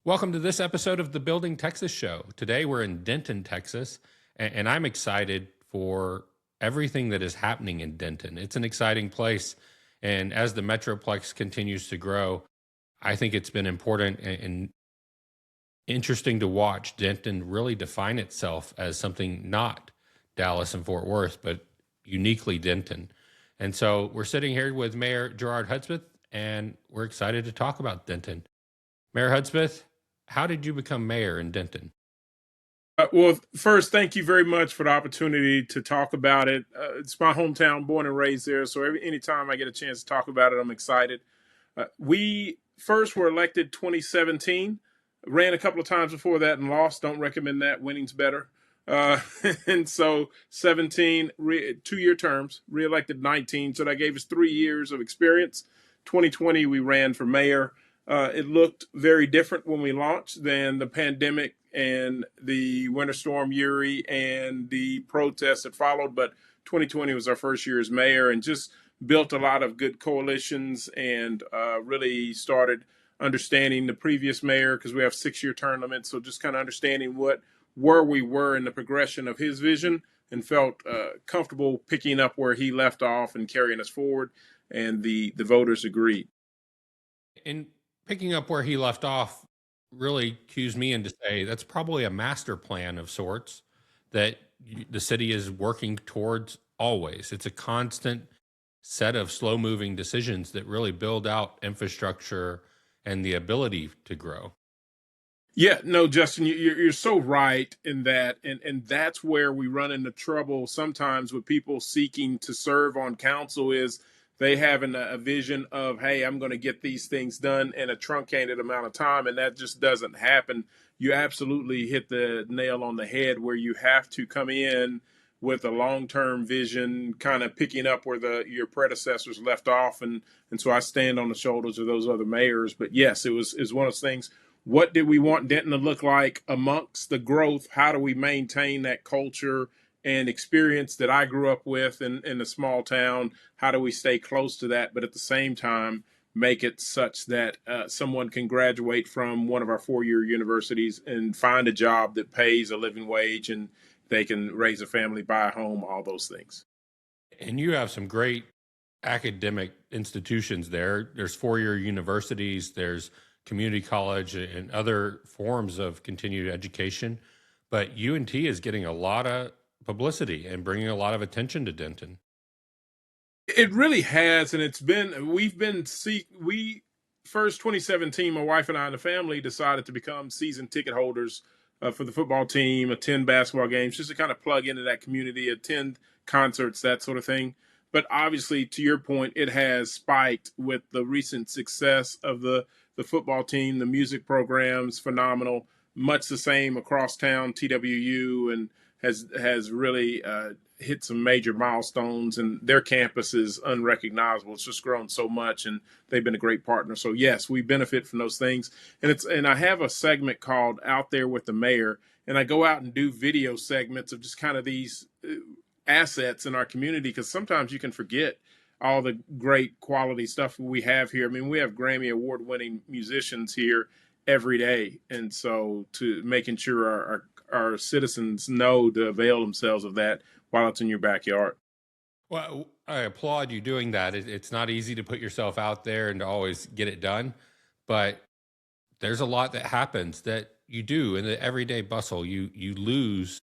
Welcome to this episode of the Building Texas Show. Today we're in Denton, Texas, and I'm excited for everything that is happening in Denton. It's an exciting place, and as the Metroplex continues to grow, I think it's been important and interesting to watch Denton really define itself as something not Dallas and Fort Worth, but uniquely Denton. And so we're sitting here with Mayor Gerard Hudspeth, and we're excited to talk about Denton. Mayor Hudspeth, how did you become mayor in Denton? Well, first, thank you very much for the opportunity to talk about it. It's my hometown, born and raised there. So anytime I get a chance to talk about it, I'm excited. We first were elected 2017, ran a couple of times before that and lost. Don't recommend that. Winning's better. Uh, and so 17, 2-year terms, reelected 19. So that gave us 3 years of experience. 2020, we ran for mayor. It looked very different when we launched than the pandemic and the winter storm Uri and the protests that followed. But 2020 was our first year as mayor, and just built a lot of good coalitions and really started understanding the previous mayor, because we have 6-year term limits. So just kind of understanding where we were in the progression of his vision, and felt comfortable picking up where he left off and carrying us forward. And the voters agreed. In picking up where he left off, really cues me in to say that's probably a master plan of sorts that the city is working towards always. It's a constant set of slow moving decisions that really build out infrastructure and the ability to grow. Yeah, no, Justin, you're so right in that, and that's where we run into trouble sometimes with people seeking to serve on council. Is they have a vision of, hey, I'm going to get these things done in a truncated amount of time, and that just doesn't happen. You absolutely hit the nail on the head, where you have to come in with a long-term vision, kind of picking up where your predecessors left off, and so I stand on the shoulders of those other mayors. But yes, is one of those things. What did we want Denton to look like amongst the growth? How do we maintain that culture and experience that I grew up with in a small town? How do we stay close to that, but at the same time make it such that someone can graduate from one of our 4-year universities and find a job that pays a living wage, and they can raise a family, buy a home, all those things. And you have some great academic institutions there. There's 4-year universities, there's community college and other forms of continued education. But UNT is getting a lot of publicity and bringing a lot of attention to Denton. It really has, and we first 2017, my wife and I and the family decided to become season ticket holders for the football team, attend basketball games, just to kind of plug into that community, attend concerts, that sort of thing. But obviously, to your point, it has spiked with the recent success of the football team. The music program's phenomenal, much the same across town. TWU and has really hit some major milestones, and their campus is unrecognizable. It's just grown so much, and they've been a great partner. So yes, we benefit from those things. And I have a segment called Out There with the Mayor, and I go out and do video segments of just kind of these assets in our community, because sometimes you can forget all the great quality stuff we have here. I mean, we have Grammy award winning musicians here every day, and so to making sure our citizens know to avail themselves of that while it's in your backyard. Well, I applaud you doing that. It's not easy to put yourself out there and to always get it done, but there's a lot that happens that you do in the everyday bustle. You lose.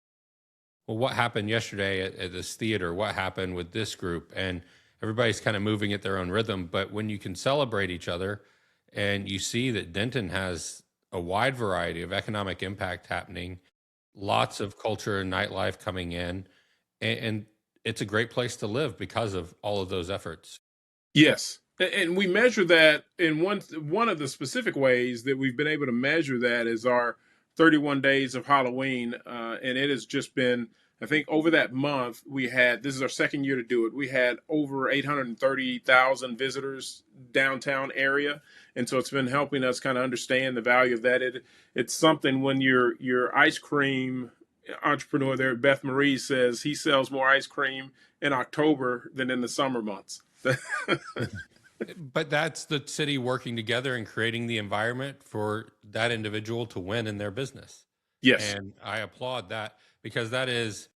Well, what happened yesterday at this theater? What happened with this group? And everybody's kind of moving at their own rhythm. But when you can celebrate each other, and you see that Denton has a wide variety of economic impact happening, lots of culture and nightlife coming in, and it's a great place to live because of all of those efforts. Yes. And we measure that in one of the specific ways that we've been able to measure that is our 31 days of Halloween. And it has just been, I think, over that month, this is our second year to do it. We had over 830,000 visitors downtown area. And so it's been helping us kind of understand the value of that. It's something when your ice cream entrepreneur there, Beth Marie, says he sells more ice cream in October than in the summer months. But that's the city working together and creating the environment for that individual to win in their business. Yes. And I applaud that because that is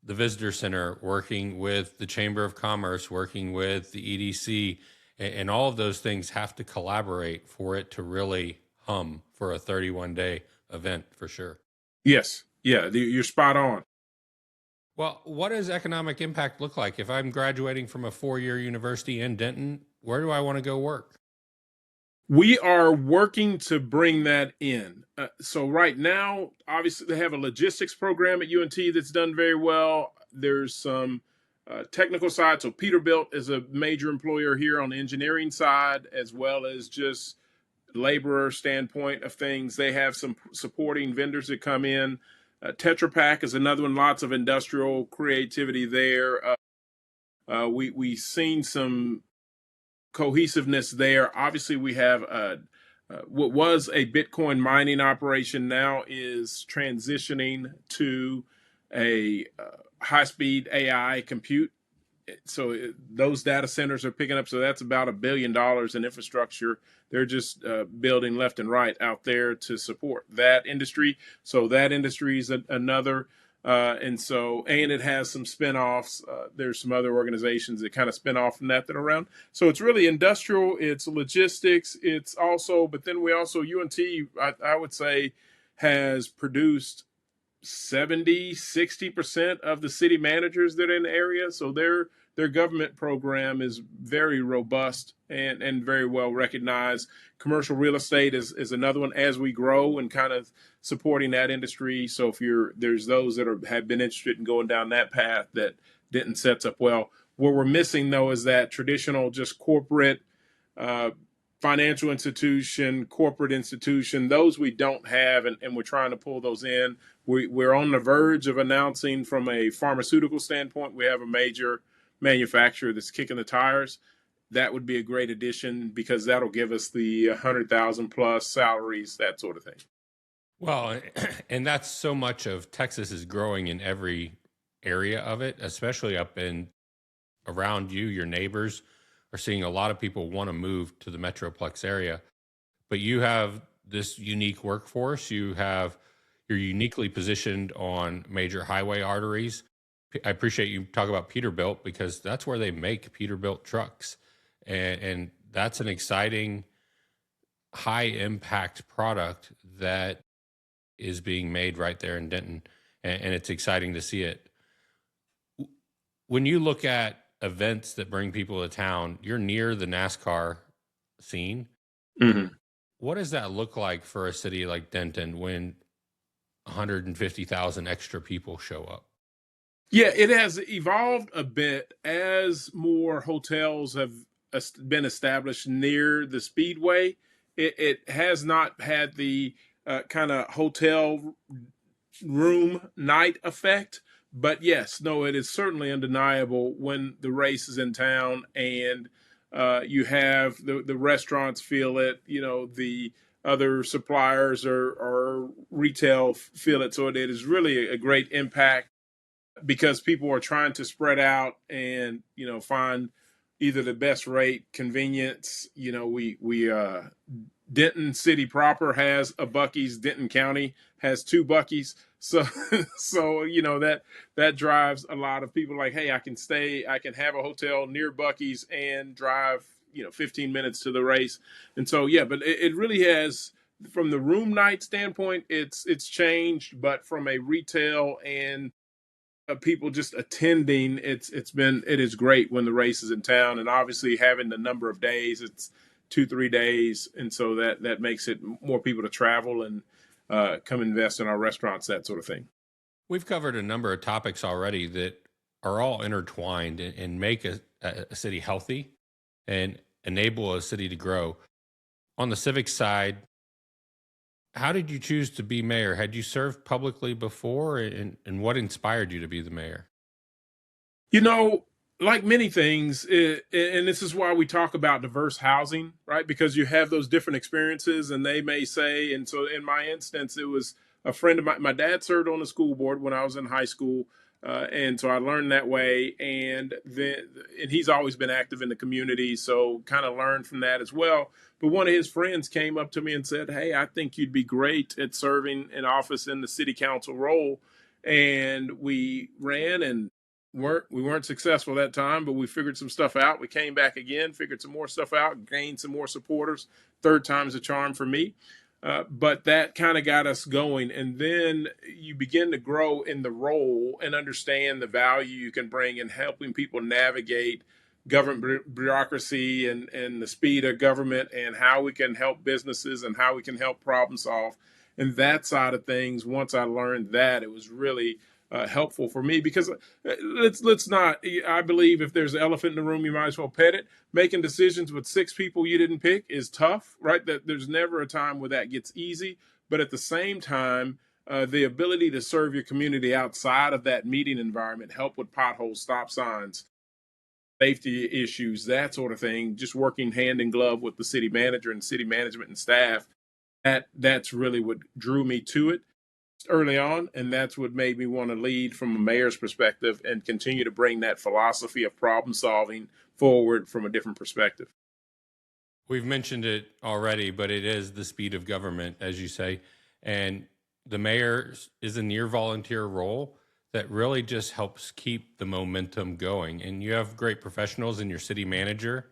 the visitor center working with the Chamber of Commerce, working with the EDC, and all of those things have to collaborate for it to really hum for a 31-day event for sure. Yes. Yeah. You're spot on. Well, what does economic impact look like? If I'm graduating from a 4-year university in Denton, where do I want to go work? We are working to bring that in. So right now, obviously, they have a logistics program at UNT that's done very well. There's some technical side. So Peterbilt is a major employer here on the engineering side, as well as just laborer standpoint of things. They have some supporting vendors that come in. Tetra Pak is another one. Lots of industrial creativity there. We've seen some cohesiveness there. Obviously, we have what was a Bitcoin mining operation now is transitioning to a high-speed AI compute. So those data centers are picking up. So that's about $1 billion in infrastructure. They're just building left and right out there to support that industry. So that industry is another. And it has some spinoffs. There's some other organizations that kind of spin off from that are around. So it's really industrial, it's logistics, it's also, but then we also, UNT, I would say, has produced 60% of the city managers that are in the area. So their government program is very robust and very well recognized. Commercial real estate is another one as we grow and kind of supporting that industry. So if there's those that have been interested in going down that path that Denton sets up well. What we're missing though is that traditional just corporate financial institution, corporate institution, those we don't have, and we're trying to pull those in. We're on the verge of announcing from a pharmaceutical standpoint, we have a major manufacturer that's kicking the tires. That would be a great addition because that'll give us the 100,000 plus salaries, that sort of thing. Well, and that's so much of Texas is growing in every area of it, especially up in around you, your neighbors are seeing a lot of people want to move to the Metroplex area. But you have this unique workforce. You're uniquely positioned on major highway arteries. I appreciate you talk about Peterbilt because that's where they make Peterbilt trucks. And that's an exciting, high impact product that is being made right there in Denton. And it's exciting to see it. When you look at events that bring people to town, you're near the NASCAR scene. Mm-hmm. What does that look like for a city like Denton when 150,000 extra people show up? Yeah, it has evolved a bit as more hotels have been established near the Speedway. It has not had the kind of hotel room night effect. But yes, no, it is certainly undeniable when the race is in town and you have the restaurants feel it, the other suppliers or retail feel it. So it is really a great impact because people are trying to spread out and, find either the best rate, convenience. Denton City proper has a Buc-ee's. Denton County has 2 Buc-ee's. So that drives a lot of people like, hey, I can have a hotel near Buc-ee's and drive 15 minutes to the race. And so but it really has, from the room night standpoint, it's changed, but from a retail and people just attending, it is great when the race is in town, and obviously having the number of days, it's 2-3 days, and so that makes it more people to travel and come invest in our restaurants, that sort of thing. We've covered a number of topics already that are all intertwined and make a city healthy and enable a city to grow. On the civic side, how did you choose to be mayor? Had you served publicly before, and what inspired you to be the mayor? Like many things, and this is why we talk about diverse housing, right? Because you have those different experiences, and they may say, and so in my instance, it was a friend of my dad served on the school board when I was in high school. And so I learned that way, and he's always been active in the community, so kind of learned from that as well. But one of his friends came up to me and said, "Hey, I think you'd be great at serving in office in the city council role." And we ran and we weren't successful that time, but we figured some stuff out. We came back again, figured some more stuff out, gained some more supporters. Third time's a charm for me. But that kind of got us going. And then you begin to grow in the role and understand the value you can bring in helping people navigate government bureaucracy and the speed of government and how we can help businesses and how we can help problem solve. And that side of things, once I learned that, it was really helpful for me because let's not. I believe if there's an elephant in the room, you might as well pet it. Making decisions with six people you didn't pick is tough, right? That there's never a time where that gets easy, but at the same time, the ability to serve your community outside of that meeting environment, help with potholes, stop signs, safety issues, that sort of thing, just working hand in glove with the city manager and city management and staff, that's really what drew me to it early on, and that's what made me want to lead from a mayor's perspective and continue to bring that philosophy of problem solving forward from a different perspective. We've mentioned it already, but it is the speed of government, as you say. And the mayor is a near volunteer role that really just helps keep the momentum going. And you have great professionals in your city manager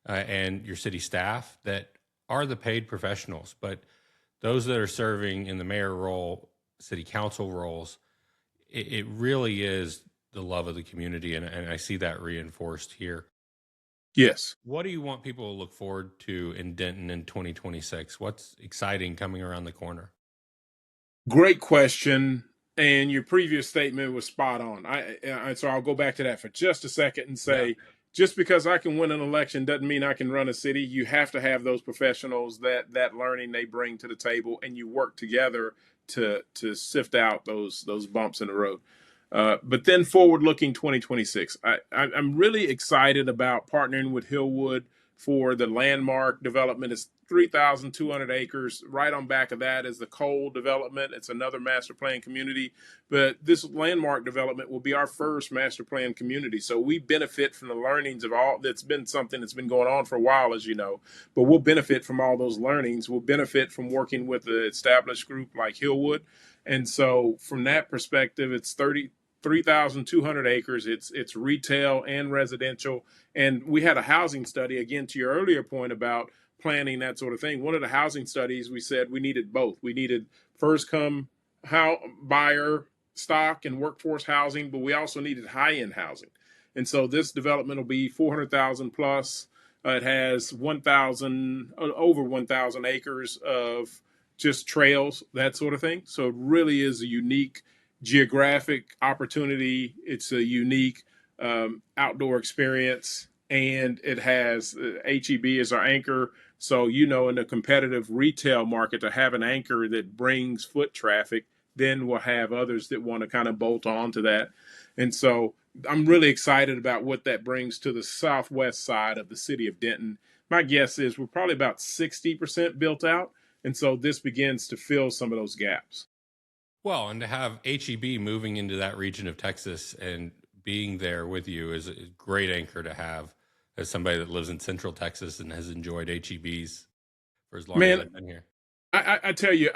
and your city staff that are the paid professionals. But those that are serving in the mayor role, city council roles, it really is the love of the community. And I see that reinforced here. Yes. What do you want people to look forward to in Denton in 2026? What's exciting coming around the corner? Great question. And your previous statement was spot on. So I'll go back to that for just a second and Yeah. say, just because I can win an election doesn't mean I can run a city. You have to have those professionals that learning they bring to the table, and you work together to sift out those bumps in the road. But then forward looking 2026, I'm really excited about partnering with Hillwood for the landmark development. It's 3,200 acres. Right on back of that is the Cole development. It's another master plan community. But this landmark development will be our first master plan community. So we benefit from the learnings of all that's been something that's been going on for a while, as you know. But we'll benefit from all those learnings. We'll benefit from working with the established group like Hillwood. And so from that perspective, it's 3,200 acres. It's retail and residential. And we had a housing study, again, to your earlier point about planning, that sort of thing. One of the housing studies, we said we needed both. We needed first come buyer stock and workforce housing, but we also needed high end housing. And so this development will be 400,000 plus. It has 1,000, over 1,000 acres of just trails, that sort of thing. So it really is a unique geographic opportunity. It's a unique outdoor experience, and it has HEB as our anchor. So, in a competitive retail market, to have an anchor that brings foot traffic, then we'll have others that want to kind of bolt on to that. And so I'm really excited about what that brings to the southwest side of the city of Denton. My guess is we're probably about 60% built out. And so this begins to fill some of those gaps. Well, and to have HEB moving into that region of Texas and being there with you is a great anchor to have as somebody that lives in Central Texas and has enjoyed HEBs for as long as Man, I've been here. I tell you,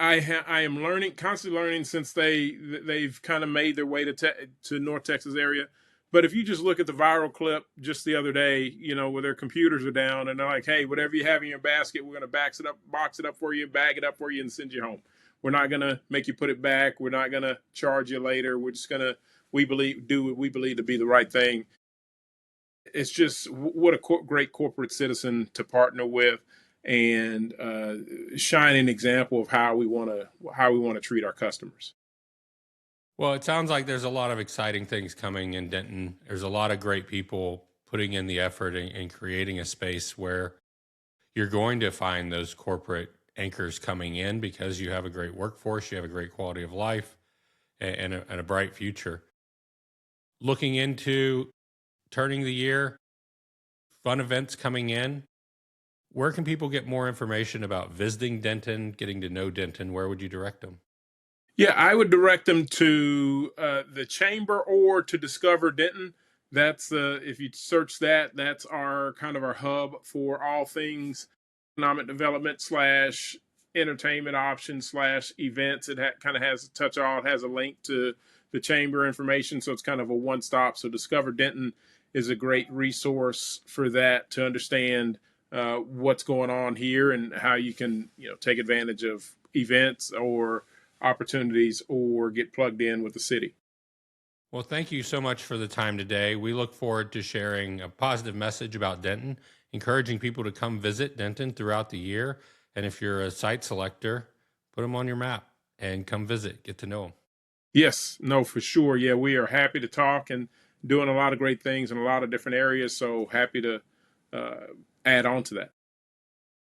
I am learning, constantly learning since they've kind of made their way to North Texas area. But if you just look at the viral clip just the other day, where their computers are down and they're like, "Hey, whatever you have in your basket, we're going to box it up for you, bag it up for you, and send you home. We're not going to make you put it back. We're not going to charge you later. We're just going to, do what we believe to be the right thing." It's just what a great corporate citizen to partner with, and shining example of how we want to treat our customers. Well, it sounds like there's a lot of exciting things coming in Denton. There's a lot of great people putting in the effort and creating a space where you're going to find those corporate anchors coming in because you have a great workforce, you have a great quality of life, and a bright future. Looking into turning the year, fun events coming in. where can people get more information about visiting Denton, getting to know Denton? Where would you direct them? Yeah, I would direct them to the chamber or to Discover Denton. That's if you search that, that's our kind of our hub for all things economic development slash entertainment options slash events. It kind of has a touch all. It has a link to the chamber information, so it's kind of a one stop. So Discover Denton is a great resource for that to understand what's going on here and how you can take advantage of events or opportunities or get plugged in with the city. Well, thank you so much for the time today. We look forward to sharing a positive message about Denton, encouraging people to come visit Denton throughout the year. And if you're a site selector, put them on your map and come visit, get to know them. Yes, no, for sure. Yeah, we are happy to talk and doing a lot of great things in a lot of different areas. So happy to add on to that.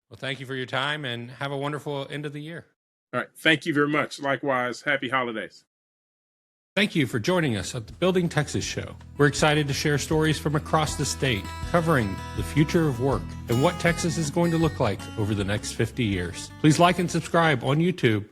Well, thank you for your time and have a wonderful end of the year. All right. Thank you very much. Likewise, happy holidays. Thank you for joining us at the Building Texas Show. We're excited to share stories from across the state, covering the future of work and what Texas is going to look like over the next 50 years. Please like and subscribe on YouTube